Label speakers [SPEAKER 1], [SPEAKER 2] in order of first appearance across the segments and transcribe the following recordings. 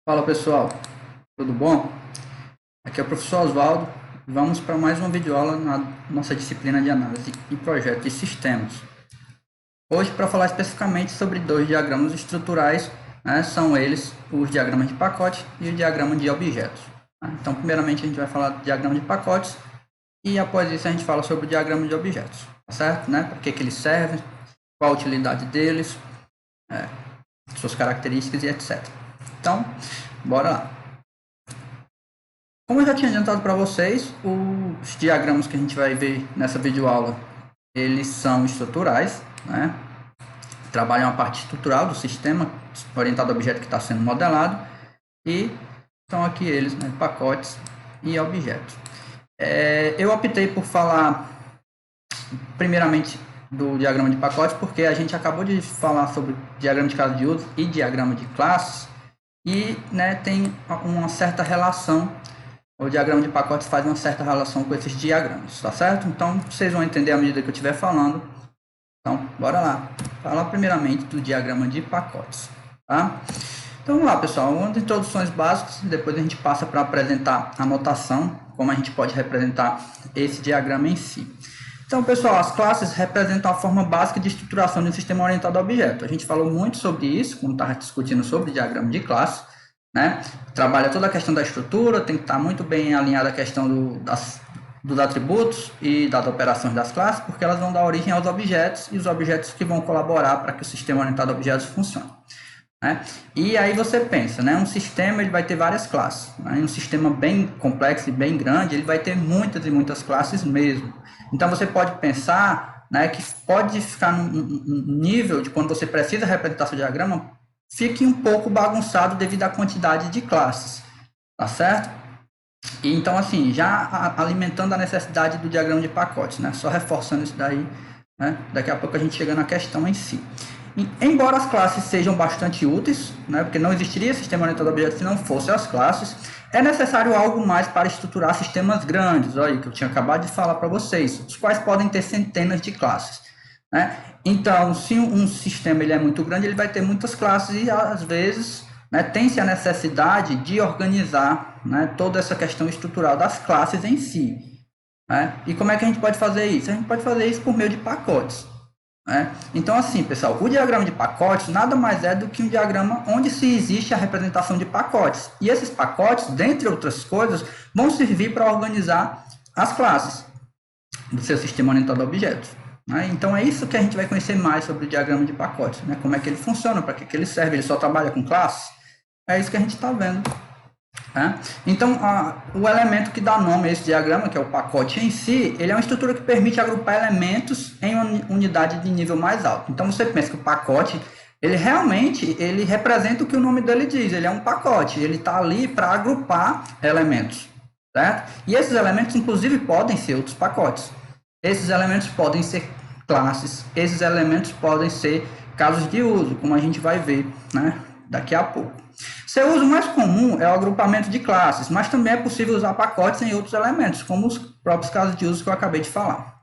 [SPEAKER 1] Fala pessoal, tudo bom? Aqui é o professor Oswaldo. Vamos para mais uma videoaula na nossa disciplina de análise e projeto de sistemas. Hoje, para falar especificamente sobre dois diagramas estruturais, são eles os diagramas de pacote e o diagrama de objetos. Então, primeiramente, a gente vai falar do diagrama de pacotes e após isso a gente fala sobre o diagrama de objetos, tá certo? Para que eles servem, qual a utilidade deles, suas características e etc. Então, bora lá. Como eu já tinha adiantado para vocês, os diagramas que a gente vai ver nessa videoaula, eles são estruturais, trabalham a parte estrutural do sistema orientado ao objeto que está sendo modelado, e são aqui eles, pacotes e objetos. Eu optei por falar primeiramente do diagrama de pacotes, porque a gente acabou de falar sobre diagrama de caso de uso e diagrama de classes, e tem uma certa relação. O diagrama de pacotes faz uma certa relação com esses diagramas, tá certo? Então, vocês vão entender à medida que eu estiver falando. Então, bora lá. Falar primeiramente do diagrama de pacotes, tá? Então, vamos lá, pessoal. Umas introduções básicas, depois a gente passa para apresentar a notação, como a gente pode representar esse diagrama em si. Então, pessoal, as classes representam a forma básica de estruturação de um sistema orientado a objeto. A gente falou muito sobre isso, quando estava discutindo sobre diagrama de classe. Trabalha toda a questão da estrutura, tem que estar muito bem alinhada a questão dos atributos e das operações das classes, porque elas vão dar origem aos objetos e os objetos que vão colaborar para que o sistema orientado a objetos funcione. E aí você pensa, um sistema ele vai ter várias classes. Um sistema bem complexo e bem grande, ele vai ter muitas e muitas classes mesmo. Então você pode pensar que pode ficar num nível de quando você precisa representar seu diagrama, fique um pouco bagunçado devido à quantidade de classes, tá certo? E então, assim, já alimentando a necessidade do diagrama de pacotes, só reforçando isso daí, daqui a pouco a gente chega na questão em si. E, embora as classes sejam bastante úteis, porque não existiria sistema orientado a objetos se não fossem as classes, é necessário algo mais para estruturar sistemas grandes, olha aí, que eu tinha acabado de falar para vocês, os quais podem ter centenas de classes. Então, se um sistema ele é muito grande, ele vai ter muitas classes e, às vezes, tem-se a necessidade de organizar toda essa questão estrutural das classes em si. E como é que a gente pode fazer isso? A gente pode fazer isso por meio de pacotes. Então, assim, pessoal, o diagrama de pacotes nada mais é do que um diagrama onde se existe a representação de pacotes. E esses pacotes, dentre outras coisas, vão servir para organizar as classes do seu sistema orientado a objetos. Então, é isso que a gente vai conhecer mais sobre o diagrama de pacotes. Como é que ele funciona, para que ele serve, ele só trabalha com classes? É isso que a gente está vendo. Então, o elemento que dá nome a esse diagrama, que é o pacote em si, ele é uma estrutura que permite agrupar elementos em uma unidade de nível mais alto. Então, você pensa que o pacote, ele realmente representa o que o nome dele diz, ele é um pacote, ele está ali para agrupar elementos, certo? E esses elementos, inclusive, podem ser outros pacotes. Esses elementos podem ser classes, esses elementos podem ser casos de uso, como a gente vai ver daqui a pouco. Seu uso mais comum é o agrupamento de classes, mas também é possível usar pacotes em outros elementos, como os próprios casos de uso que eu acabei de falar.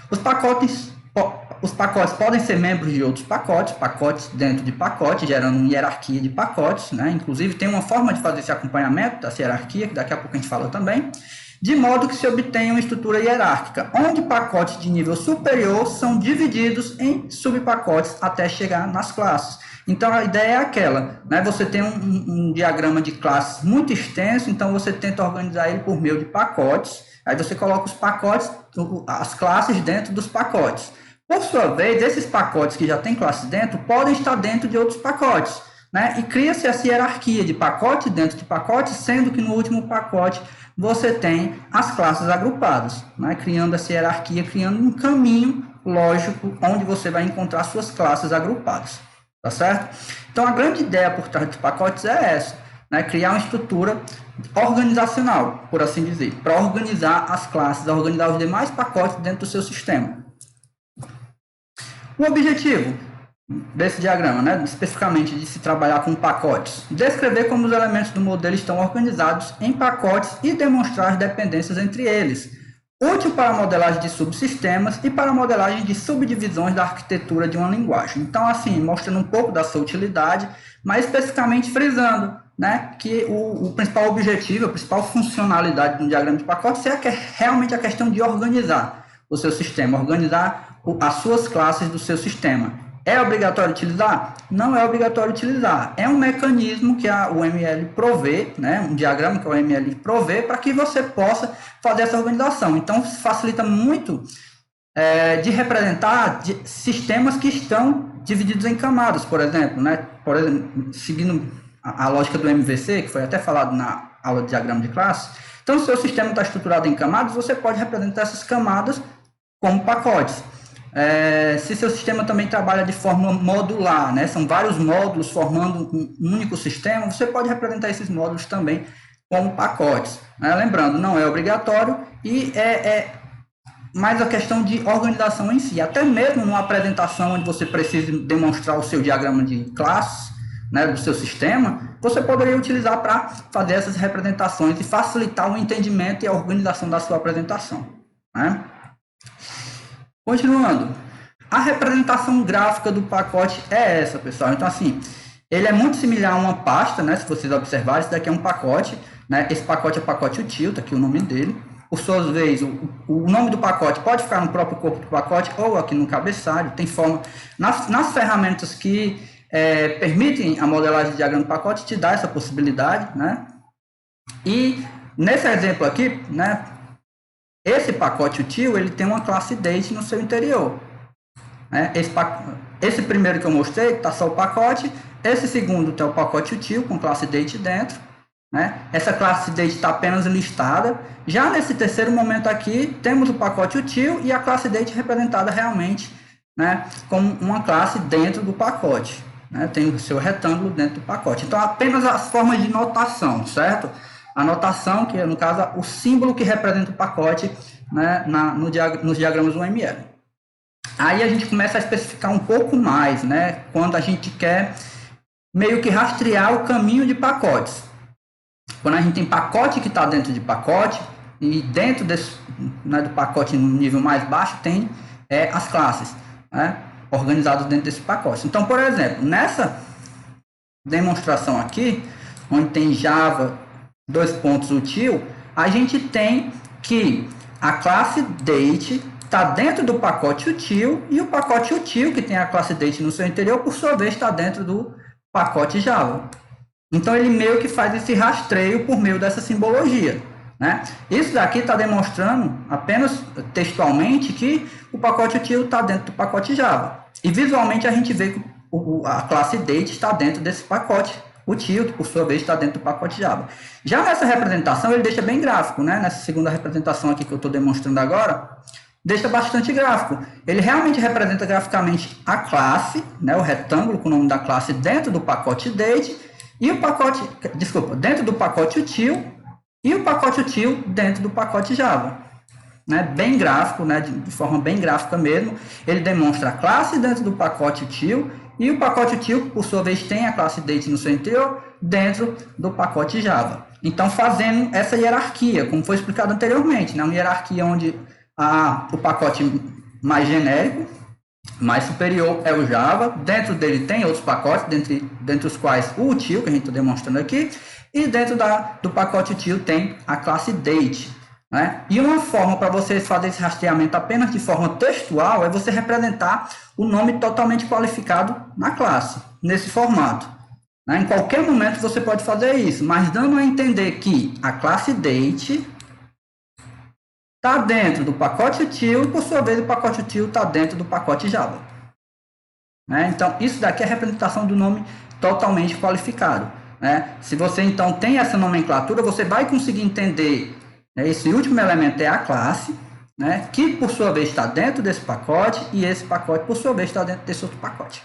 [SPEAKER 1] Os pacotes podem ser membros de outros pacotes dentro de pacotes, gerando uma hierarquia de pacotes, Inclusive, tem uma forma de fazer esse acompanhamento dessa hierarquia, que daqui a pouco a gente fala também, de modo que se obtenha uma estrutura hierárquica, onde pacotes de nível superior são divididos em subpacotes até chegar nas classes. Então, a ideia é aquela, você tem um diagrama de classes muito extenso, então você tenta organizar ele por meio de pacotes, aí você coloca os pacotes, as classes dentro dos pacotes. Por sua vez, esses pacotes que já têm classes dentro, podem estar dentro de outros pacotes, e cria-se essa hierarquia de pacote dentro de pacote, sendo que no último pacote você tem as classes agrupadas, criando essa hierarquia, criando um caminho lógico onde você vai encontrar suas classes agrupadas. Tá certo? Então, a grande ideia por trás dos pacotes é essa, criar uma estrutura organizacional, por assim dizer, para organizar as classes, organizar os demais pacotes dentro do seu sistema. O objetivo desse diagrama, especificamente de se trabalhar com pacotes, descrever como os elementos do modelo estão organizados em pacotes e demonstrar as dependências entre eles, útil para a modelagem de subsistemas e para a modelagem de subdivisões da arquitetura de uma linguagem. Então, assim, mostrando um pouco da sua utilidade, mas especificamente frisando né, que o principal objetivo, a principal funcionalidade de um diagrama de pacotes é realmente a questão de organizar o seu sistema, organizar as suas classes do seu sistema. É obrigatório utilizar? Não é obrigatório utilizar. É um mecanismo que o ML provê, né, um diagrama que o ML provê para que você possa fazer essa organização. Então, facilita muito de representar sistemas que estão divididos em camadas, por exemplo, né? Por exemplo, seguindo a lógica do MVC, que foi até falado na aula de diagrama de classe. Então, se o seu sistema está estruturado em camadas, você pode representar essas camadas como pacotes. Se seu sistema também trabalha de forma modular, né? São vários módulos formando um único sistema, você pode representar esses módulos também como pacotes. Né? Lembrando, não é obrigatório e mais a questão de organização em si. Até mesmo numa apresentação onde você precisa demonstrar o seu diagrama de classes, né, do seu sistema, você poderia utilizar para fazer essas representações e facilitar o entendimento e a organização da sua apresentação. Né? Continuando, a representação gráfica do pacote é essa, pessoal. Então, assim, ele é muito similar a uma pasta, né? Se vocês observarem, esse daqui é um pacote, né? Esse pacote é o pacote util, tá aqui o nome dele. Por sua vez, o nome do pacote pode ficar no próprio corpo do pacote ou aqui no cabeçalho. Tem forma. Nas ferramentas que permitem a modelagem de diagrama de pacote, te dá essa possibilidade, né? E nesse exemplo aqui, né? Esse pacote util, ele tem uma classe date no seu interior. Né? Esse primeiro que eu mostrei, está só o pacote. Esse segundo tem o pacote util, com classe date dentro. Né? Essa classe date está apenas listada. Já nesse terceiro momento aqui, temos o pacote util e a classe date representada realmente, né, como uma classe dentro do pacote. Né? Tem o seu retângulo dentro do pacote. Então, apenas as formas de notação, certo? A notação, que é, no caso, o símbolo que representa o pacote, né, nos diagramas do ML. Aí a gente começa a especificar um pouco mais, né, quando a gente quer meio que rastrear o caminho de pacotes. Quando a gente tem pacote que está dentro de pacote, e dentro desse, né, do pacote no nível mais baixo tem as classes, né, organizadas dentro desse pacote. Então, por exemplo, nessa demonstração aqui, onde tem Java, util, a gente tem que a classe date está dentro do pacote util e o pacote util, que tem a classe date no seu interior, por sua vez, está dentro do pacote Java. Então, ele meio que faz esse rastreio por meio dessa simbologia. Né? Isso daqui está demonstrando apenas textualmente que o pacote util está dentro do pacote Java. E visualmente a gente vê que a classe date está dentro desse pacote util, que por sua vez está dentro do pacote Java. Já nessa representação ele deixa bem gráfico, né? Nessa segunda representação aqui que eu estou demonstrando agora, deixa bastante gráfico. Ele realmente representa graficamente a classe, né? O retângulo com o nome da classe dentro do pacote date e o pacote, dentro do pacote util e o pacote util dentro do pacote Java. Né? Bem gráfico, né? De forma bem gráfica mesmo. Ele demonstra a classe dentro do pacote util e o pacote util, por sua vez, tem a classe date no seu interior dentro do pacote Java. Então, fazendo essa hierarquia, como foi explicado anteriormente, né? Uma hierarquia onde o pacote mais genérico, mais superior é o Java, dentro dele tem outros pacotes, dentre os quais o util, que a gente está demonstrando aqui, e dentro do pacote util tem a classe date. Né? E uma forma para vocês fazerem esse rastreamento apenas de forma textual é você representar o nome totalmente qualificado na classe, nesse formato. Né? Em qualquer momento você pode fazer isso, mas dando a entender que a classe date está dentro do pacote util e, por sua vez, o pacote util está dentro do pacote Java. Né? Então, isso daqui é a representação do nome totalmente qualificado. Né? Se você, então, tem essa nomenclatura, você vai conseguir entender. Esse último elemento é a classe, né, que por sua vez está dentro desse pacote e esse pacote por sua vez está dentro desse outro pacote.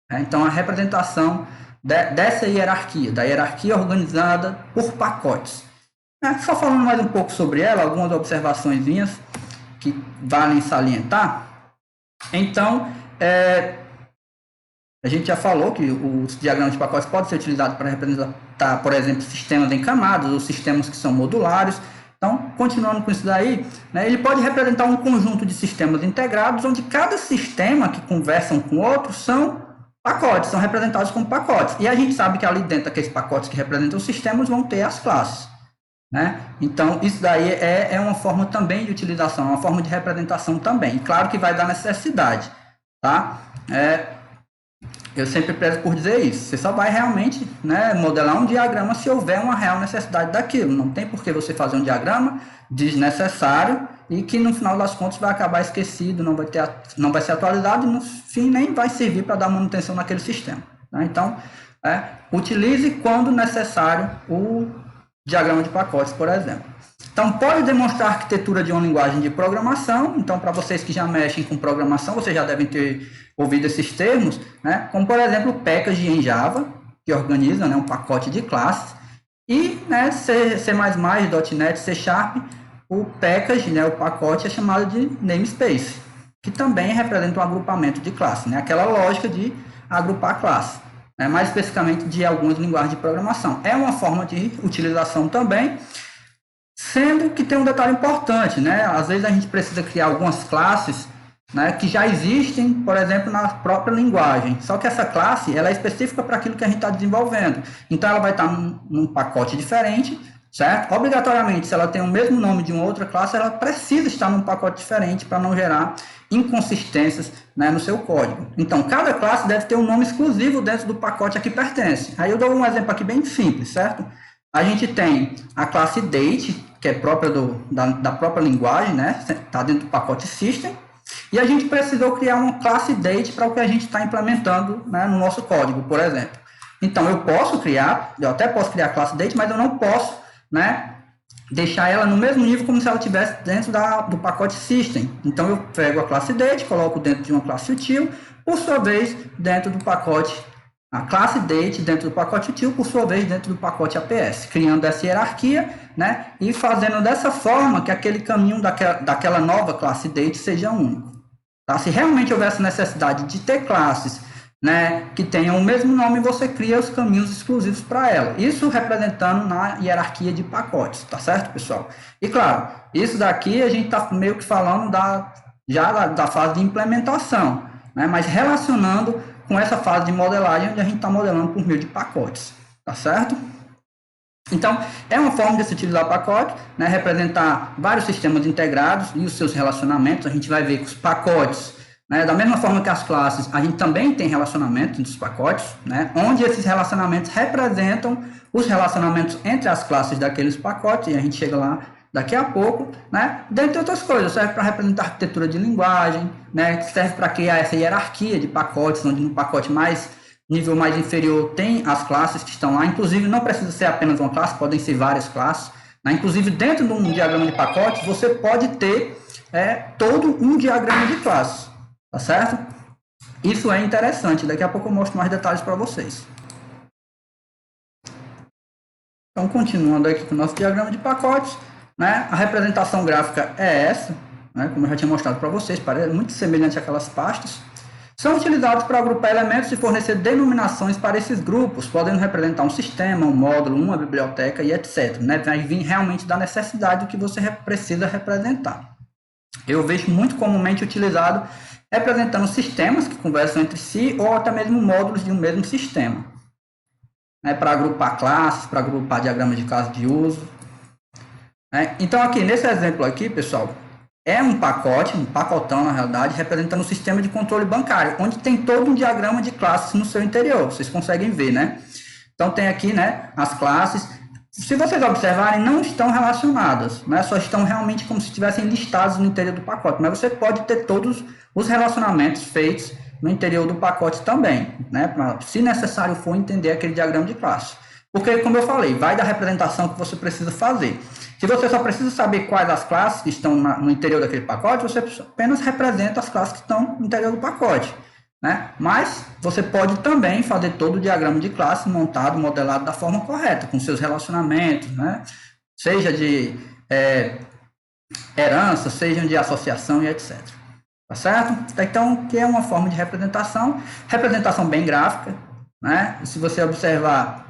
[SPEAKER 1] Então, a representação dessa hierarquia, da hierarquia organizada por pacotes. Só falando mais um pouco sobre ela, algumas observações minhas que valem salientar. Então, a gente já falou que os diagramas de pacotes podem ser utilizados para representar, por exemplo, sistemas em camadas ou sistemas que são modulares. Então, continuando com isso daí, né, ele pode representar um conjunto de sistemas integrados, onde cada sistema que conversam com o outro são pacotes, são representados como pacotes. E a gente sabe que ali dentro daqueles pacotes que representam os sistemas vão ter as classes, né? Então, isso daí é uma forma também de utilização, uma forma de representação também. E claro que vai dar necessidade, tá? Eu sempre prezo por dizer isso. Você só vai realmente, né, modelar um diagrama se houver uma real necessidade daquilo. Não tem por que você fazer um diagrama desnecessário e que no final das contas vai acabar esquecido, não vai ser atualizado e no fim nem vai servir para dar manutenção naquele sistema, né? Então, utilize quando necessário o diagrama de pacotes, por exemplo. Então, pode demonstrar a arquitetura de uma linguagem de programação. Então, para vocês que já mexem com programação, vocês já devem ter ouvido esses termos, né? Como, por exemplo, o package em Java, que organiza, né, um pacote de classes. E, né, C++, .NET, C Sharp, o package, né, o pacote é chamado de namespace, que também representa um agrupamento de classes, né? Aquela lógica de agrupar classes, né? Mais especificamente de algumas linguagens de programação. É uma forma de utilização também, sendo que tem um detalhe importante, né? Às vezes a gente precisa criar algumas classes, né, que já existem, por exemplo, na própria linguagem. Só que essa classe ela é específica para aquilo que a gente está desenvolvendo. Então, ela vai estar num pacote diferente, certo? Obrigatoriamente, se ela tem o mesmo nome de uma outra classe, ela precisa estar num pacote diferente para não gerar inconsistências, né, no seu código. Então, cada classe deve ter um nome exclusivo dentro do pacote a que pertence. Aí eu dou um exemplo aqui bem simples, certo? A gente tem a classe date, que é própria da própria linguagem, né? Está dentro do pacote system. E a gente precisou criar uma classe date para o que a gente está implementando, né, no nosso código, por exemplo. Então, eu até posso criar a classe date, mas eu não posso, né, deixar ela no mesmo nível como se ela estivesse dentro do pacote system. Então, eu pego a classe date, coloco dentro de uma classe util, por sua vez, dentro do pacote, a classe date dentro do pacote util, por sua vez, dentro do pacote APS, criando essa hierarquia, né, e fazendo dessa forma que aquele caminho daquela nova classe date seja único. Tá? Se realmente houvesse necessidade de ter classes, né, que tenham o mesmo nome, você cria os caminhos exclusivos para ela. Isso representando na hierarquia de pacotes, tá certo, pessoal? E claro, isso daqui a gente está meio que falando da fase de implementação, né, mas relacionando com essa fase de modelagem, onde a gente está modelando por meio de pacotes, tá certo? Então, é uma forma de se utilizar pacote, né, representar vários sistemas integrados e os seus relacionamentos. A gente vai ver que os pacotes, né, da mesma forma que as classes, a gente também tem relacionamentos entre os pacotes, né, onde esses relacionamentos representam os relacionamentos entre as classes daqueles pacotes, e a gente chega lá daqui a pouco, né? Dentre outras coisas, serve para representar arquitetura de linguagem, né? Serve para criar essa hierarquia de pacotes, onde no pacote nível mais inferior tem as classes que estão lá, inclusive não precisa ser apenas uma classe, podem ser várias classes, né? Inclusive dentro de um diagrama de pacotes, você pode ter todo um diagrama de classes, tá certo? Isso é interessante, daqui a pouco eu mostro mais detalhes para vocês. Então, continuando aqui com o nosso diagrama de pacotes, né? A representação gráfica é essa, né? Como eu já tinha mostrado para vocês, parece muito semelhante àquelas pastas. São utilizados para agrupar elementos e fornecer denominações para esses grupos, podendo representar um sistema, um módulo, uma biblioteca e etc. Né? Vai vir realmente da necessidade do que você precisa representar. Eu vejo muito comumente utilizado representando sistemas que conversam entre si ou até mesmo módulos de um mesmo sistema, né? Para agrupar classes, para agrupar diagramas de classe de uso. Então, aqui, nesse exemplo aqui, pessoal, é um pacote, um pacotão, na realidade, representando um sistema de controle bancário, onde tem todo um diagrama de classes no seu interior. Vocês conseguem ver, né? Então, tem aqui, né, as classes. Se vocês observarem, não estão relacionadas, né? Só estão realmente como se estivessem listados no interior do pacote. Mas você pode ter todos os relacionamentos feitos no interior do pacote também, né? Pra, se necessário for, entender aquele diagrama de classe. Porque, como eu falei, vai da representação que você precisa fazer. Se você só precisa saber quais as classes que estão no interior daquele pacote, você apenas representa as classes que estão no interior do pacote, né? Mas você pode também fazer todo o diagrama de classe montado, modelado da forma correta, com seus relacionamentos, né? Seja de herança, seja de associação e etc. Tá certo? Então, que é uma forma de representação bem gráfica, né? E se você observar,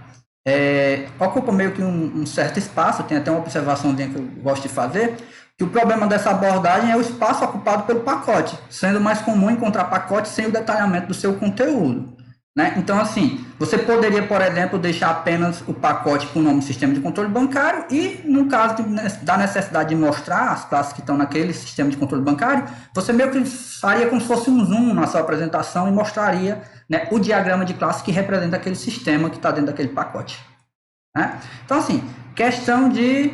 [SPEAKER 1] ocupa meio que um certo espaço, tem até uma observaçãozinha que eu gosto de fazer, que o problema dessa abordagem é o espaço ocupado pelo pacote, sendo mais comum encontrar pacotes sem o detalhamento do seu conteúdo. Né? Então, assim, você poderia, por exemplo, deixar apenas o pacote com o nome Sistema de Controle Bancário e, no caso da necessidade de mostrar as classes que estão naquele sistema de controle bancário, você meio que faria como se fosse um zoom na sua apresentação e mostraria, né, o diagrama de classe que representa aquele sistema que está dentro daquele pacote. Né? Então, assim, questão de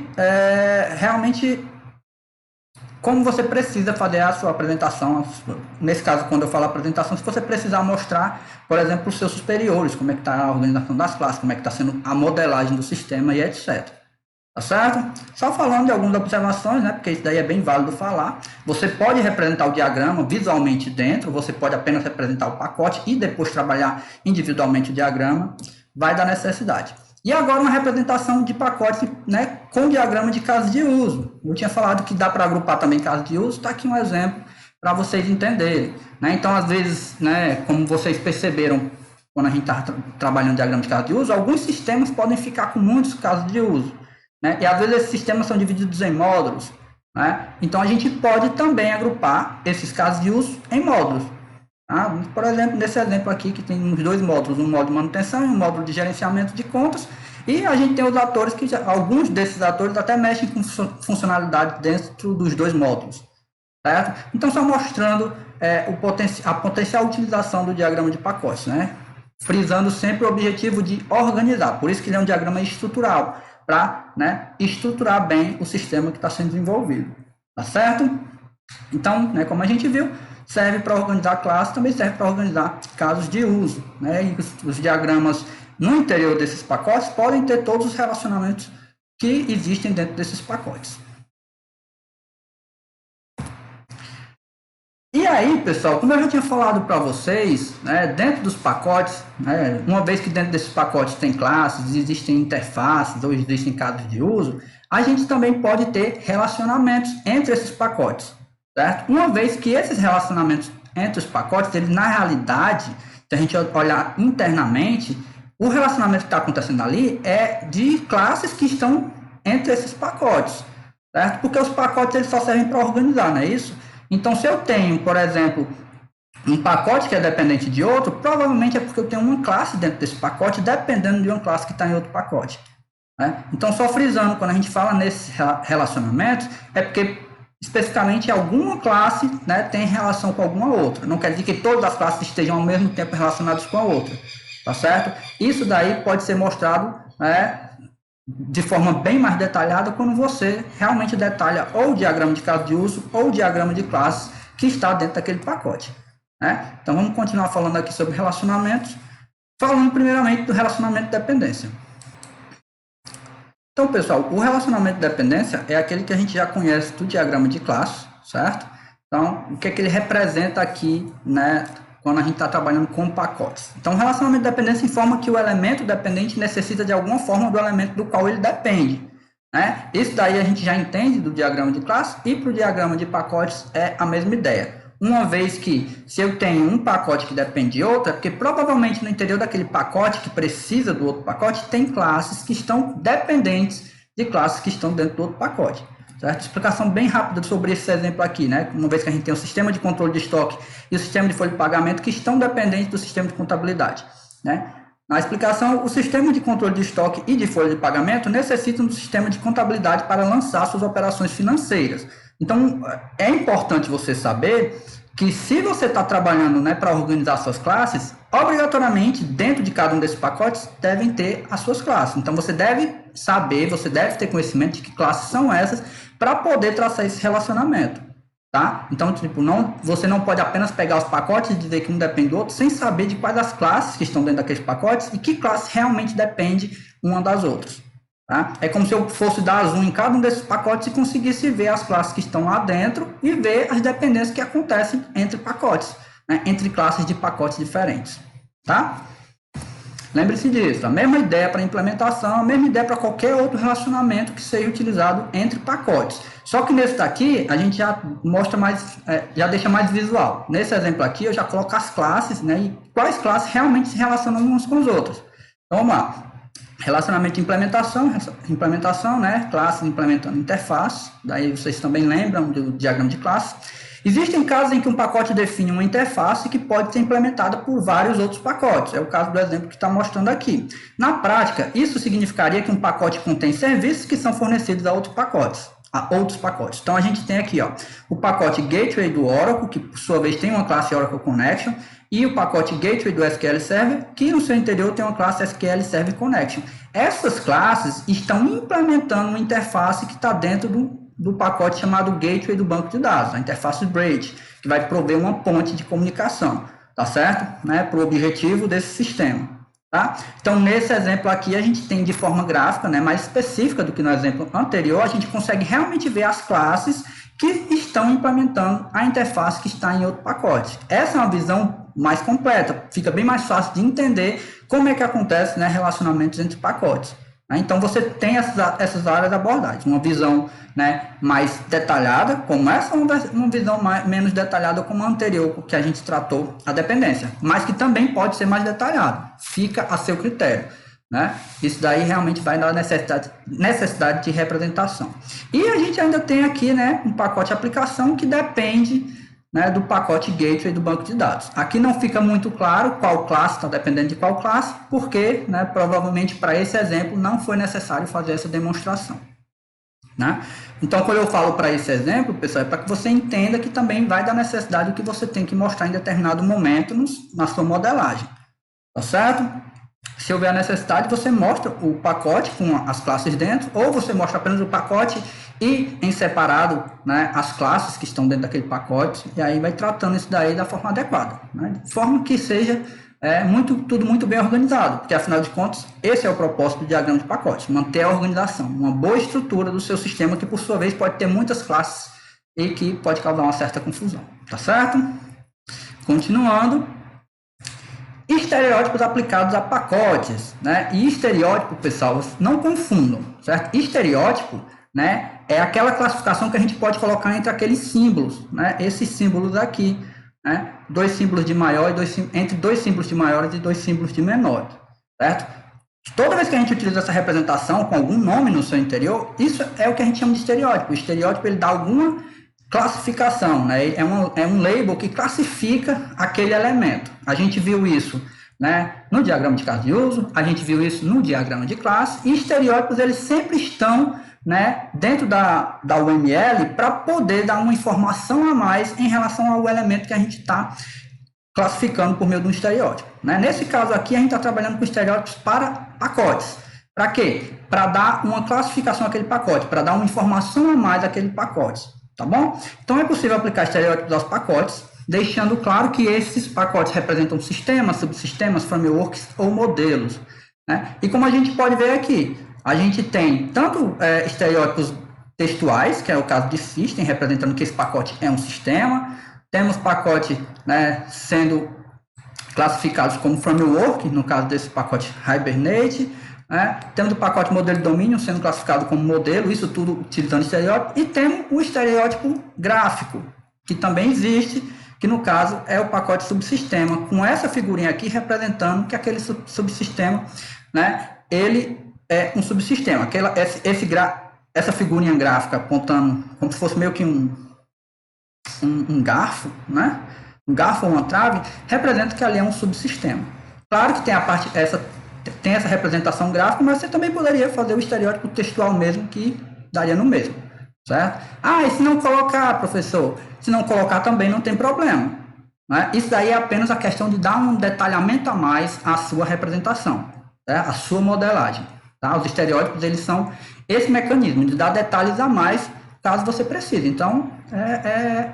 [SPEAKER 1] realmente como você precisa fazer a sua apresentação. Nesse caso, quando eu falo apresentação, se você precisar mostrar, por exemplo, os seus superiores, como é que está a organização das classes, como é que está sendo a modelagem do sistema e etc. Tá certo? Só falando de algumas observações, né, porque isso daí é bem válido falar. Você pode representar o diagrama visualmente dentro, você pode apenas representar o pacote e depois trabalhar individualmente o diagrama, vai dar necessidade. E agora uma representação de pacote, né, com diagrama de casos de uso. Eu tinha falado que dá para agrupar também casos de uso, está aqui um exemplo para vocês entenderem. Né? Então, às vezes, né, como vocês perceberam, quando a gente está trabalhando diagrama de casos de uso, alguns sistemas podem ficar com muitos casos de uso. Né? E às vezes esses sistemas são divididos em módulos. Né? Então, a gente pode também agrupar esses casos de uso em módulos. Tá? Por exemplo, nesse exemplo aqui que tem os dois módulos, um módulo de manutenção e um módulo de gerenciamento de contas, e a gente tem os atores que, alguns desses atores até mexem com funcionalidade dentro dos dois módulos. Certo? Então, só mostrando a potencial utilização do diagrama de pacotes, né? Frisando sempre o objetivo de organizar, por isso que ele é um diagrama estrutural, para, né, estruturar bem o sistema que está sendo desenvolvido. Tá certo? Então, né, como a gente viu, serve para organizar classes, também serve para organizar casos de uso. Né? E os diagramas no interior desses pacotes podem ter todos os relacionamentos que existem dentro desses pacotes. E aí, pessoal, como eu já tinha falado para vocês, né, dentro dos pacotes, né, uma vez que dentro desses pacotes tem classes, existem interfaces ou existem casos de uso, a gente também pode ter relacionamentos entre esses pacotes. Certo? Uma vez que esses relacionamentos entre os pacotes, eles na realidade, se a gente olhar internamente, o relacionamento que está acontecendo ali é de classes que estão entre esses pacotes, certo? Porque os pacotes eles só servem para organizar, não é isso? Então, se eu tenho, por exemplo, um pacote que é dependente de outro, provavelmente é porque eu tenho uma classe dentro desse pacote, dependendo de uma classe que está em outro pacote. Né? Então, só frisando, quando a gente fala nesses relacionamentos, é porque especificamente alguma classe, né, tem relação com alguma outra. Não quer dizer que todas as classes estejam ao mesmo tempo relacionadas com a outra. Tá certo? Isso daí pode ser mostrado, né, de forma bem mais detalhada quando você realmente detalha ou o diagrama de caso de uso ou o diagrama de classes que está dentro daquele pacote. Né? Então, vamos continuar falando aqui sobre relacionamentos, falando primeiramente do relacionamento de dependência. Então, pessoal, o relacionamento de dependência é aquele que a gente já conhece do diagrama de classe, certo? Então, o que é que ele representa aqui, né, quando a gente está trabalhando com pacotes? Então, o relacionamento de dependência informa que o elemento dependente necessita de alguma forma do elemento do qual ele depende. Né? Isso daí a gente já entende do diagrama de classe e para o diagrama de pacotes é a mesma ideia. Uma vez que, se eu tenho um pacote que depende de outro, é porque provavelmente no interior daquele pacote que precisa do outro pacote, tem classes que estão dependentes de classes que estão dentro do outro pacote. Certo? Explicação bem rápida sobre esse exemplo aqui, né? Uma vez que a gente tem o sistema de controle de estoque e o sistema de folha de pagamento que estão dependentes do sistema de contabilidade. Né? Na explicação, o sistema de controle de estoque e de folha de pagamento necessitam do sistema de contabilidade para lançar suas operações financeiras. Então, é importante você saber que se você está trabalhando, né, para organizar suas classes, obrigatoriamente, dentro de cada um desses pacotes, devem ter as suas classes. Então, você deve saber, você deve ter conhecimento de que classes são essas para poder traçar esse relacionamento. Tá? Então, tipo, você não pode apenas pegar os pacotes e dizer que um depende do outro sem saber de quais as classes que estão dentro daqueles pacotes e que classe realmente depende uma das outras. Tá? É como se eu fosse dar zoom em cada um desses pacotes e conseguisse ver as classes que estão lá dentro e ver as dependências que acontecem entre pacotes, né? Entre classes de pacotes diferentes. Tá? Lembre-se disso, a mesma ideia para implementação, a mesma ideia para qualquer outro relacionamento que seja utilizado entre pacotes. Só que nesse daqui, a gente já mostra mais, já deixa mais visual. Nesse exemplo aqui, eu já coloco as classes, né, e quais classes realmente se relacionam umas com as outras. Então, vamos lá. Relacionamento de implementação, né, classes implementando interface, daí vocês também lembram do diagrama de classe. Existem casos em que um pacote define uma interface que pode ser implementada por vários outros pacotes. É o caso do exemplo que está mostrando aqui. Na prática, isso significaria que um pacote contém serviços que são fornecidos a outros pacotes. Então, a gente tem aqui o pacote Gateway do Oracle, que por sua vez tem uma classe Oracle Connection, e o pacote Gateway do SQL Server, que no seu interior tem uma classe SQL Server Connection. Essas classes estão implementando uma interface que está dentro do pacote chamado Gateway do banco de dados, a interface Bridge, que vai prover uma ponte de comunicação, tá certo? Para o objetivo desse sistema. Tá? Então, nesse exemplo aqui, a gente tem de forma gráfica, mais específica do que no exemplo anterior, a gente consegue realmente ver as classes que estão implementando a interface que está em outro pacote. Essa é uma visão mais completa, fica bem mais fácil de entender como é que acontece relacionamentos entre pacotes. Então, você tem essas áreas de abordagem, uma visão mais detalhada, como essa, uma visão menos detalhada, como a anterior, que a gente tratou a dependência, mas que também pode ser mais detalhado, fica a seu critério. Isso daí realmente vai dar necessidade de representação. E a gente ainda tem aqui um pacote aplicação que depende do pacote Gateway do banco de dados. Aqui não fica muito claro qual classe está dependendo de qual classe, porque provavelmente para esse exemplo não foi necessário fazer essa demonstração. Então, quando eu falo para esse exemplo, pessoal, é para que você entenda que também vai dar necessidade do que você tem que mostrar em determinado momento na sua modelagem. Tá certo? Se houver a necessidade, você mostra o pacote com as classes dentro, ou você mostra apenas o pacote e em separado as classes que estão dentro daquele pacote, e aí vai tratando isso daí da forma adequada, de forma que seja tudo muito bem organizado, porque afinal de contas, esse é o propósito do diagrama de pacote, manter a organização, uma boa estrutura do seu sistema, que por sua vez pode ter muitas classes e que pode causar uma certa confusão, tá certo? Continuando. Estereótipos aplicados a pacotes, E estereótipo, pessoal, não confundam, certo? Estereótipo, é aquela classificação que a gente pode colocar entre aqueles símbolos, Esses símbolos aqui, Dois símbolos de maior entre dois símbolos de maiores e dois símbolos de menores, certo? Toda vez que a gente utiliza essa representação com algum nome no seu interior, isso é o que a gente chama de estereótipo. O estereótipo ele dá alguma classificação, é um label que classifica aquele elemento. A gente viu isso no diagrama de caso de uso, a gente viu isso no diagrama de classe, e estereótipos eles sempre estão dentro da UML para poder dar uma informação a mais em relação ao elemento que a gente está classificando por meio de um estereótipo. Nesse caso aqui, a gente está trabalhando com estereótipos para pacotes. Para quê? Para dar uma classificação àquele pacote, para dar uma informação a mais àquele pacote. Tá bom? Então, é possível aplicar estereótipos aos pacotes, deixando claro que esses pacotes representam sistemas, subsistemas, frameworks ou modelos. E como a gente pode ver aqui, a gente tem tanto estereótipos textuais, que é o caso de system, representando que esse pacote é um sistema. Temos pacote sendo classificados como framework, no caso desse pacote Hibernate. Temos o pacote modelo de domínio sendo classificado como modelo, isso tudo utilizando estereótipo, e temos o estereótipo gráfico, que também existe, que no caso é o pacote subsistema, com essa figurinha aqui representando que aquele subsistema, ele é um subsistema. Essa figurinha gráfica apontando como se fosse meio que um garfo, um garfo ou uma trave, representa que ali é um subsistema. Claro que tem tem essa representação gráfica, mas você também poderia fazer o estereótipo textual mesmo, que daria no mesmo, certo? E se não colocar, professor? Se não colocar também não tem problema. Isso daí é apenas a questão de dar um detalhamento a mais à sua representação, à sua modelagem. Tá? Os estereótipos, eles são esse mecanismo de dar detalhes a mais, caso você precise. Então,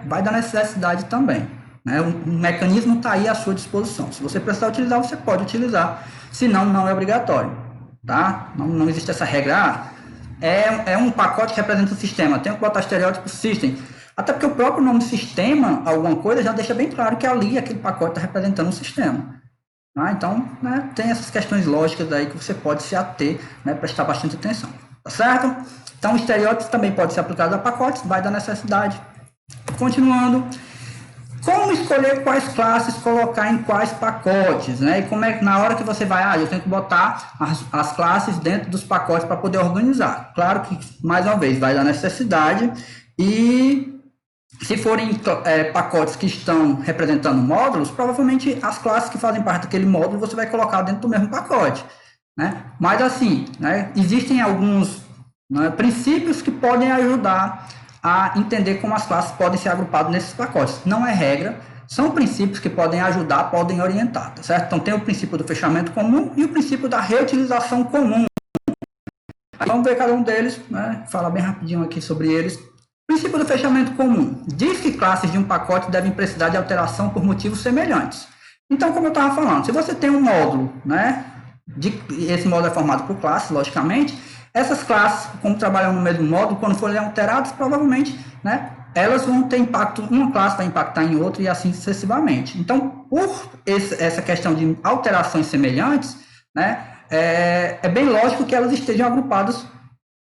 [SPEAKER 1] vai dar necessidade também. O mecanismo está aí à sua disposição. Se você precisar utilizar, você pode utilizar. Se não, não é obrigatório. Tá? Não existe essa regra. É um pacote que representa o sistema. Tem que botar estereótipo system. Até porque o próprio nome sistema, alguma coisa, já deixa bem claro que ali aquele pacote está representando um sistema. Então, tem essas questões lógicas aí que você pode se ater, prestar bastante atenção. Tá certo? Então, estereótipos também podem ser aplicados a pacotes, vai dar necessidade. Continuando. Como escolher quais classes colocar em quais pacotes, E como é que na hora que você vai, eu tenho que botar as classes dentro dos pacotes para poder organizar. Claro que, mais uma vez, vai dar necessidade e Se forem pacotes que estão representando módulos, provavelmente as classes que fazem parte daquele módulo você vai colocar dentro do mesmo pacote, né? Mas assim, né, existem alguns, né, princípios que podem ajudar a entender como as classes podem ser agrupadas nesses pacotes. Não é regra, são princípios que podem ajudar, podem orientar, tá certo? Então tem o princípio do fechamento comum e o princípio da reutilização comum. Aí vamos ver cada um deles, né? Falar bem rapidinho aqui sobre eles. Princípio do fechamento comum. Diz que classes de um pacote devem precisar de alteração por motivos semelhantes. Então, como eu estava falando, se você tem um módulo, né? Esse módulo é formado por classes, logicamente. Essas classes, como trabalham no mesmo módulo, quando forem alteradas, provavelmente, né? Elas vão ter impacto, uma classe vai impactar em outra e assim sucessivamente. Então, por essa questão de alterações semelhantes, né? É bem lógico que elas estejam agrupadas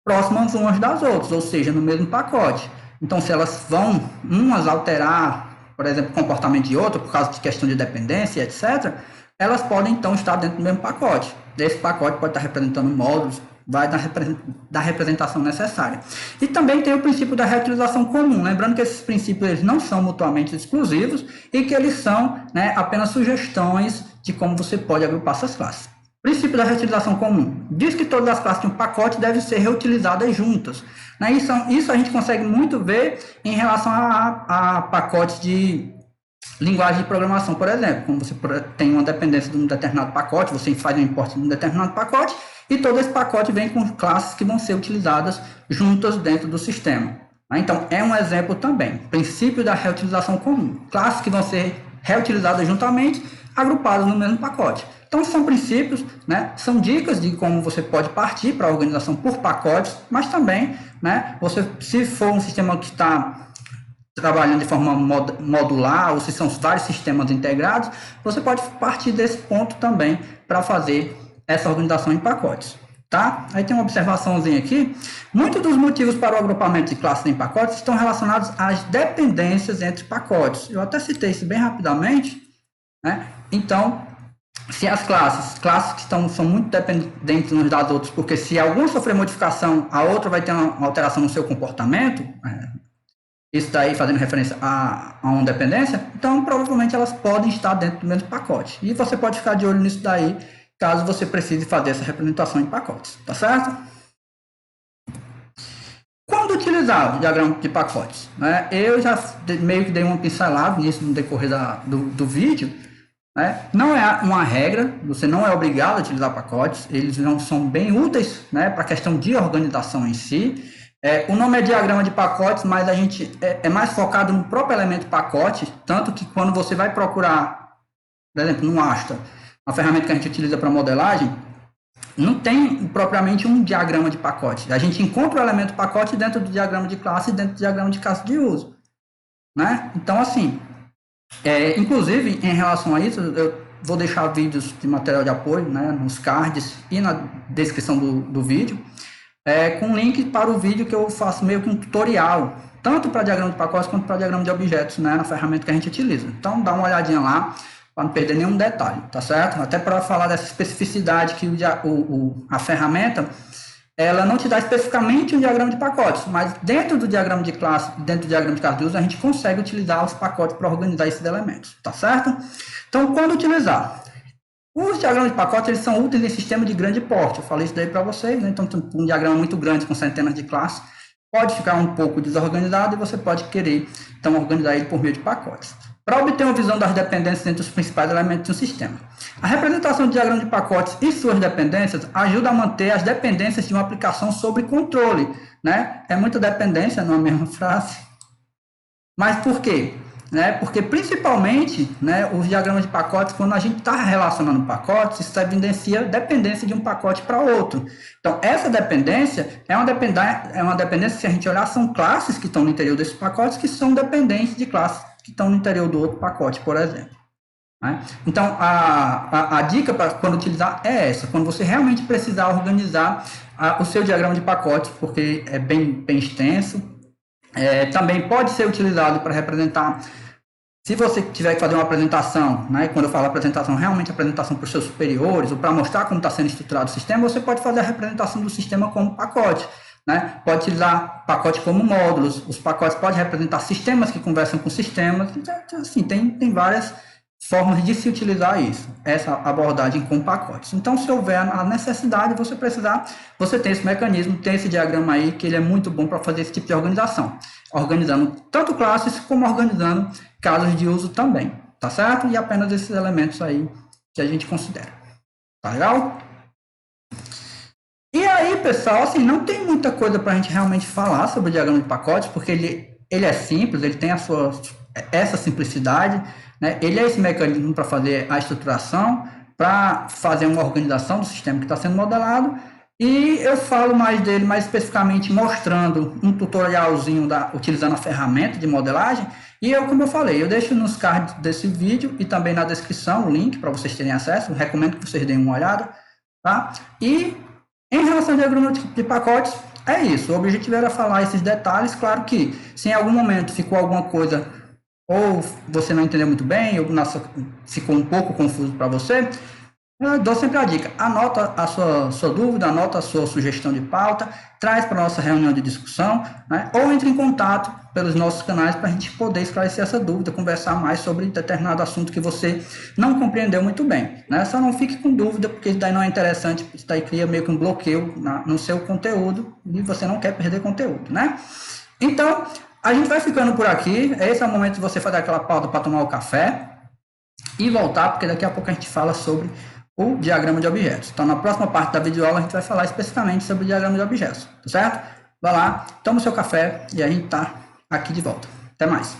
[SPEAKER 1] próximas umas das outras, ou seja, no mesmo pacote. Então, se elas vão umas alterar, por exemplo, o comportamento de outra, por causa de questão de dependência, etc., elas podem, então, estar dentro do mesmo pacote. Esse pacote pode estar representando módulos, vai dar representação necessária. E também tem o princípio da reutilização comum, lembrando que esses princípios eles não são mutuamente exclusivos e que eles são, né, apenas sugestões de como você pode agrupar essas classes. Princípio da reutilização comum. Diz que todas as classes de um pacote devem ser reutilizadas juntas. Né? Isso a gente consegue muito ver em relação a pacotes de linguagem de programação, por exemplo. Quando você tem uma dependência de um determinado pacote, você faz um import de um determinado pacote e todo esse pacote vem com classes que vão ser utilizadas juntas dentro do sistema. Então, é um exemplo também. Princípio da reutilização comum. Classes que vão ser reutilizadas juntamente, agrupadas no mesmo pacote. Então, são princípios, né, são dicas de como você pode partir para a organização por pacotes, mas também, né, se for um sistema que está trabalhando de forma modular, ou se são vários sistemas integrados, você pode partir desse ponto também para fazer essa organização em pacotes. Tá? Aí tem uma observaçãozinha aqui. Muitos dos motivos para o agrupamento de classes em pacotes estão relacionados às dependências entre pacotes. Eu até citei isso bem rapidamente, né? Então, se as classes que são muito dependentes umas das outras, porque se alguma sofrer modificação, a outra vai ter uma alteração no seu comportamento, isso daí fazendo referência a uma dependência, então provavelmente elas podem estar dentro do mesmo pacote. E você pode ficar de olho nisso daí, caso você precise fazer essa representação em pacotes, tá certo? Quando utilizar o diagrama de pacotes? Né? Eu já meio que dei uma pincelada nisso no decorrer do vídeo. Né? Não é uma regra, você não é obrigado a utilizar pacotes, eles não são bem úteis, né, para a questão de organização em si. O nome é diagrama de pacotes, mas a gente é mais focado no próprio elemento pacote, tanto que quando você vai procurar, por exemplo, no Asta, a ferramenta que a gente utiliza para modelagem, não tem propriamente um diagrama de pacote. A gente encontra o elemento pacote dentro do diagrama de classe e dentro do diagrama de caso de uso. Né? Então, assim, inclusive, em relação a isso, eu vou deixar vídeos de material de apoio, né, nos cards e na descrição do vídeo, com link para o vídeo que eu faço meio que um tutorial, tanto para diagrama de pacotes quanto para diagrama de objetos, né, na ferramenta que a gente utiliza. Então, dá uma olhadinha lá, para não perder nenhum detalhe, tá certo? Até para falar dessa especificidade que a ferramenta, ela não te dá especificamente um diagrama de pacotes, mas dentro do diagrama de classe, dentro do diagrama de caso de uso, a gente consegue utilizar os pacotes para organizar esses elementos, tá certo? Então, quando utilizar? Os diagramas de pacotes, eles são úteis em sistema de grande porte, eu falei isso daí para vocês, né? Então, um diagrama muito grande, com centenas de classes, pode ficar um pouco desorganizado e você pode querer, então, organizar ele por meio de pacotes. Para obter uma visão das dependências entre os principais elementos de um sistema. A representação de diagrama de pacotes e suas dependências ajuda a manter as dependências de uma aplicação sob controle. Né? É muita dependência numa mesma frase. Mas por quê? Porque principalmente, né, os diagramas de pacotes, quando a gente está relacionando pacotes, isso evidencia dependência de um pacote para outro. Então, essa dependência é uma dependência, se a gente olhar, são classes que estão no interior desses pacotes que são dependentes de classes que estão no interior do outro pacote, por exemplo. Né? Então, a dica para quando utilizar é essa, quando você realmente precisar organizar o seu diagrama de pacotes, porque é bem extenso. Também pode ser utilizado para representar, se você tiver que fazer uma apresentação, né, quando eu falo apresentação, realmente apresentação para os seus superiores, ou para mostrar como está sendo estruturado o sistema, você pode fazer a representação do sistema como pacote. né? Pode utilizar pacote como módulos, os pacotes podem representar sistemas que conversam com sistemas, então, assim, tem várias formas de se utilizar isso, essa abordagem com pacotes. Então, se houver a necessidade, você tem esse mecanismo, tem esse diagrama aí, que ele é muito bom para fazer esse tipo de organização, organizando tanto classes como organizando casos de uso também, tá certo? E apenas esses elementos aí que a gente considera, tá legal? E aí, pessoal, assim, não tem muita coisa para a gente realmente falar sobre o diagrama de pacotes, porque ele é simples, ele tem essa simplicidade, né? Ele é esse mecanismo para fazer a estruturação, para fazer uma organização do sistema que está sendo modelado, e eu falo mais dele, mais especificamente mostrando um tutorialzinho utilizando a ferramenta de modelagem, e como eu falei, eu deixo nos cards desse vídeo e também na descrição o link para vocês terem acesso, eu recomendo que vocês deem uma olhada, tá? E em relação ao diagrama de pacotes, é isso. O objetivo era falar esses detalhes. Claro que, se em algum momento ficou alguma coisa, ou você não entendeu muito bem, ou ficou um pouco confuso para você, eu dou sempre a dica. Anota a sua dúvida, anota a sua sugestão de pauta, traz para a nossa reunião de discussão, né? Ou entre em contato pelos nossos canais para a gente poder esclarecer essa dúvida, conversar mais sobre determinado assunto que você não compreendeu muito bem, né? Só não fique com dúvida, porque isso daí não é interessante, isso daí cria meio que um bloqueio no seu conteúdo e você não quer perder conteúdo, né? Então, a gente vai ficando por aqui. Esse é o momento de você fazer aquela pausa para tomar o café e voltar, porque daqui a pouco a gente fala sobre o diagrama de objetos. Então, na próxima parte da videoaula, a gente vai falar especificamente sobre o diagrama de objetos, tá certo? Vai lá, toma o seu café e a gente tá aqui de volta. Até mais!